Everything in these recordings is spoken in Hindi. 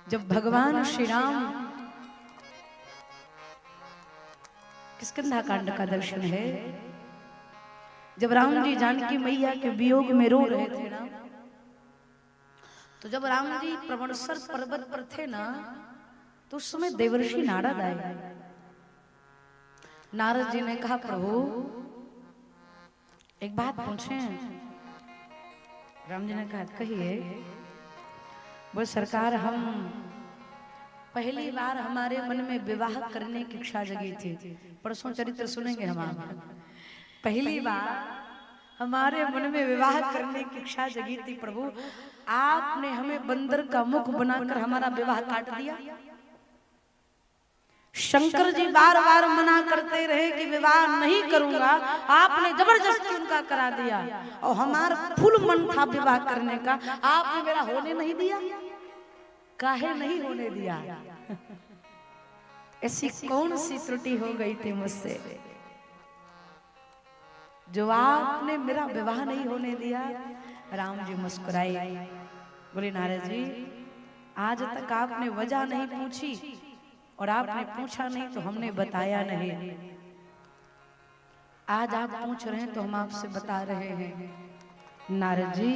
जब भगवान श्री राम किष्किंधा कांड का दर्शन है, जब राम जी जानकी मैया के वियोग में रो रहे थे ना, तो जब राम जी प्रवणसर पर्वत पर थे ना, तो उस समय देवर्षि नारद आए। नारद जी ने कहा, प्रभु एक बात पूछें। राम जी ने कहा, कहिए। वो सरकार, हम पहली बार हमारे मन में विवाह करने की इच्छा जगी थी। परसों चरित्र सुनेंगे हम आप। पहली बार हमारे मन में विवाह करने की इच्छा जगी थी प्रभु, आपने हमें बंदर का मुख बनाकर हमारा विवाह काट दिया। शंकर जी बार बार मना करते रहे कि विवाह नहीं करूंगा, आपने जबरदस्ती उनका करा दिया और हमारा फुल मन था विवाह करने का, आपने मेरा होने नहीं दिया। काहे नहीं होने दिया? ऐसी कौन सी त्रुटि हो गई थी मुझसे जो आपने मेरा विवाह नहीं होने दिया? राम जी मुस्कुराए, बोले नारद जी, आज तक आपने वजह नहीं पूछी और आपने पूछा नहीं तो हमने बताया नहीं। आज आप पूछ रहे हैं तो हम आपसे बता रहे हैं। नारद जी,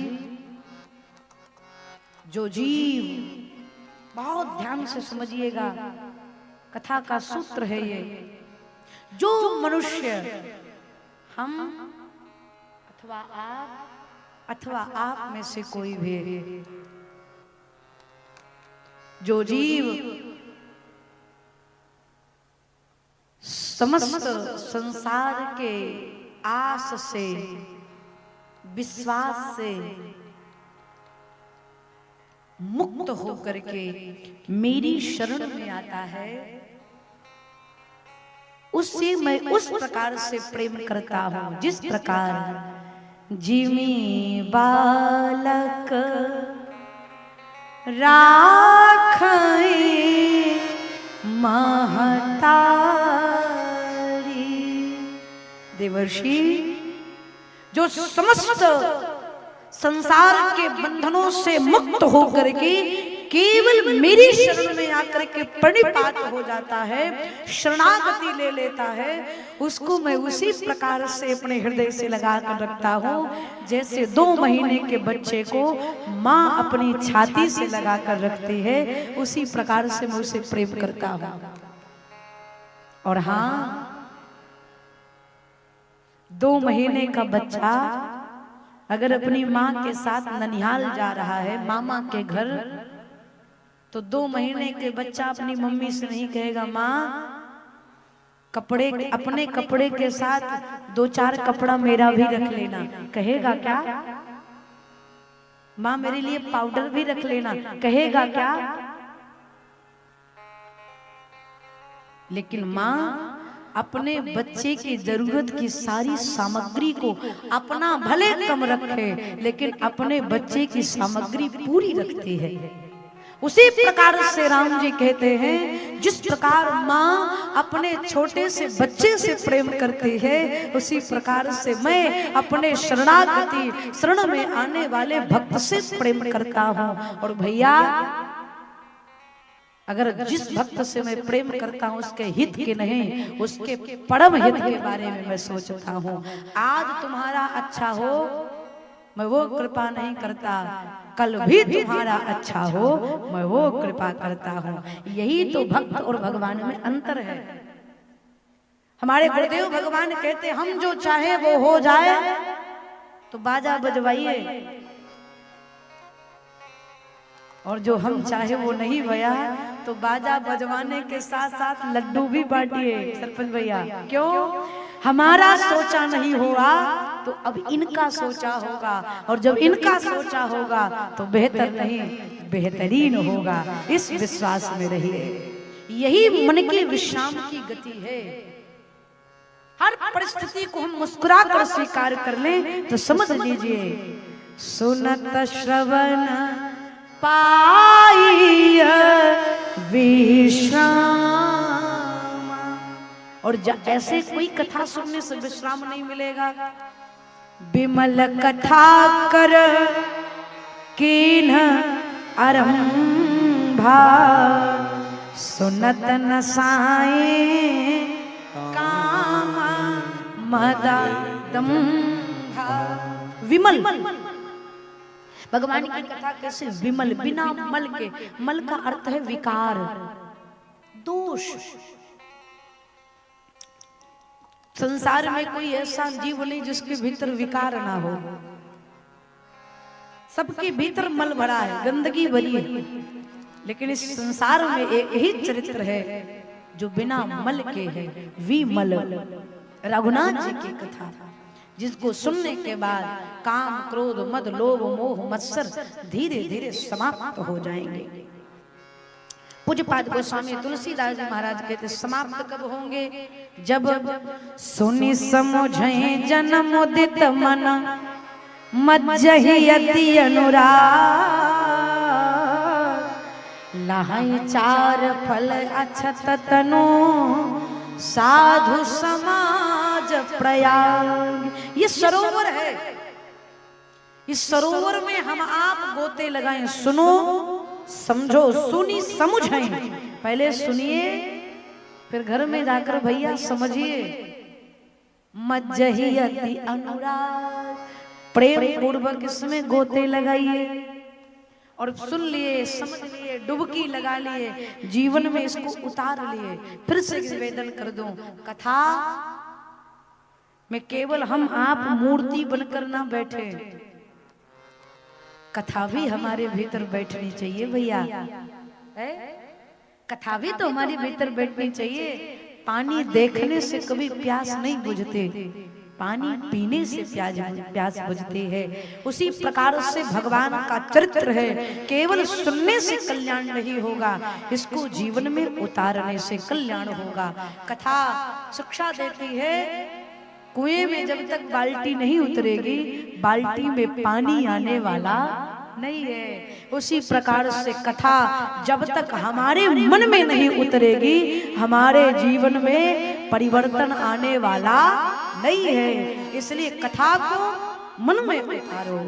जो जीव, बहुत ध्यान से समझिएगा, कथा का सूत्र है ये, जो मनुष्य, हम अथवा आप में से कोई भी, जो जीव समस्त संसार के आस से, विश्वास से मुक्त होकर के मेरी शरण में आता है, उससे मैं उस प्रकार से प्रेम करता हूं जिस प्रकार जिमी बालक राखई महतारी। देवर्षि, जो समस्त संसार के बंधनों से मुक्त होकर के केवल मेरी शरण में आकर के प्रणिपात हो जाता है, शरणागति ले लेता है, उसको मैं उसी प्रकार से अपने हृदय से लगा कर रखता हूँ जैसे 2 महीने के बच्चे को माँ अपनी छाती से लगा कर रखती है, उसी प्रकार से मैं उसे प्रेम करता हूँ। और हाँ, 2 महीने का बच्चा अगर अपनी माँ के साथ ननिहाल जा रहा है, मामा के घर, तो 2 महीने के बच्चा अपनी मम्मी से नहीं कहेगा, माँ कपड़े, अपने कपड़े के साथ 2-4 कपड़ा मेरा भी रख लेना। कहेगा क्या? माँ मेरे लिए पाउडर भी रख लेना। कहेगा क्या? लेकिन माँ अपने बच्चे की जरूरत की सारी सामग्री को अपना भले कम रखे, लेकिन अपने बच्चे की सामग्री पूरी रखती है। उसी प्रकार से राम जी कहते हैं, जिस प्रकार माँ अपने छोटे से बच्चे से प्रेम करती है, उसी प्रकार से मैं अपने शरणागति, शरण में आने वाले भक्त से प्रेम करता हूँ। और भैया, अगर जिस भक्त से मैं प्रेम करता हूं उसके हित के नहीं, उसके परम हित के बारे में मैं सोचता हूं। आज तुम्हारा अच्छा हो, मैं वो कृपा नहीं करता, कल भी तुम्हारा अच्छा हो, मैं वो कृपा करता हूं। यही तो भक्त और भगवान में अंतर है। हमारे गुरुदेव भगवान कहते, हम जो चाहे वो हो जाए, तो बाजा बजवाइए, और जो हम चाहे वो नहीं भया, तो बाजा बजवाने के साथ साथ लड्डू भी बांटिए। सरपंच भैया, क्यों? हमारा सोचा नहीं हुआ तो अब इनका सोचा होगा, और जब इनका सोचा होगा तो बेहतर नहीं बेहतरीन होगा। इस विश्वास में रहिए। यही मन के विश्राम की गति है। हर परिस्थिति को हम मुस्कुरा कर स्वीकार कर लें तो समझ लीजिए, सुनत श्रवण पाई विश्राम। और ऐसे कोई कथा सुनने से विश्राम नहीं मिलेगा। विमल कथा कर कीन्ह आरंभ, भाव सुनत न साए काम मददम भाव। विमल, भगवान की कथा कैसे विमल, बिना मल के। मल का अर्थ है विकार, दोष। संसार में कोई ऐसा जीव नहीं जिसके भीतर विकार ना हो। सबके भीतर मल भरा है, गंदगी भरी है, लेकिन इस संसार में एक ही चरित्र है जो बिना मल के है, विमल। रघुनाथ जी की कथा जिसको सुनने के बाद काम क्रोध मद लोभ मोह मत्सर धीरे धीरे समाप्त हो जाएंगे। पूज्यपाद गोस्वामी तुलसीदास जी महाराज कहते समाप्त कब होंगे? जब सुनि समुझे जन्म उदित मन मज्जहि अति अनुराग लहै चार फल अछत तनु साधु समाज प्रयाग। ये सरोवर है, इस सरोवर में हम आप गोते लगाएं। सुनो समझो, सुनी समझें। पहले सुनिए फिर घर में जाकर भैया समझिए। मज्जहि अति अनुराग, प्रेम पूर्वक इसमें गोते लगाइए और सुन लिए, समझ लिए, डुबकी लगा लिए, जीवन में इसको उतार लिए। फिर से निवेदन कर दूं, कथा में केवल हम आप मूर्ति बनकर ना बैठे, कथा भी हमारे भीतर बैठनी चाहिए भैया। कथा भी तो हमारे भीतर बैठनी चाहिए। पानी देखने से कभी प्यास नहीं बुझते, पानी पीने से प्यास बुझती है। उसी प्रकार से भगवान का चरित्र है, केवल सुनने से कल्याण नहीं होगा, इसको जीवन में उतारने से कल्याण होगा। कथा शिक्षा देती है, कुएं में जब तक बाल्टी नहीं उतरेगी, बाल्टी में पानी आने वाला नहीं है। उसी प्रकार से कथा जब तक हमारे मन में नहीं उतरेगी, हमारे जीवन में परिवर्तन आने वाला नहीं है। इसलिए कथा को मन में उतारो।